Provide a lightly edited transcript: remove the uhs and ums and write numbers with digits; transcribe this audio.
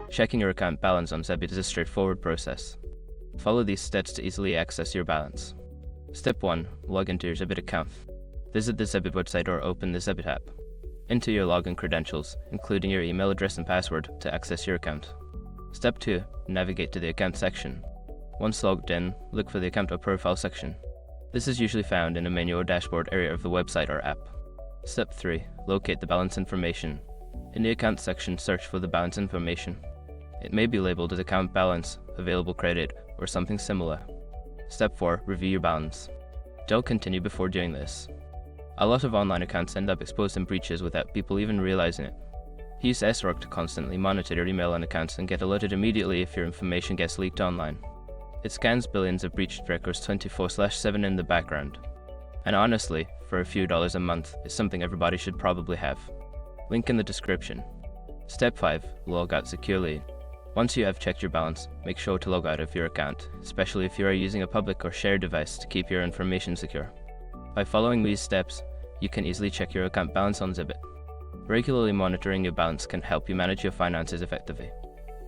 Checking your account balance on Zebit is a straightforward process. Follow these steps to easily access your balance. Step 1. Log into your Zebit account. Visit the Zebit website or open the Zebit app. Enter your login credentials, including your email address and password, to access your account. Step 2. Navigate to the account section. Once logged in, look for the account or profile section. This is usually found in a menu or dashboard area of the website or app. Step 3. Locate the balance information. In the account section, search for the balance information. It may be labeled as account balance, available credit, or something similar. Step 4. Review your balance. Don't continue before doing this. A lot of online accounts end up exposed in breaches without people even realizing it. Use SROC to constantly monitor your email and accounts and get alerted immediately if your information gets leaked online. It scans billions of breached records 24/7 in the background. And honestly, for a few dollars a month, it's something everybody should probably have. Link in the description. Step 5. Log out securely. Once you have checked your balance, make sure to log out of your account, especially if you are using a public or shared device to keep your information secure. By following these steps, you can easily check your account balance on Zebit. Regularly monitoring your balance can help you manage your finances effectively.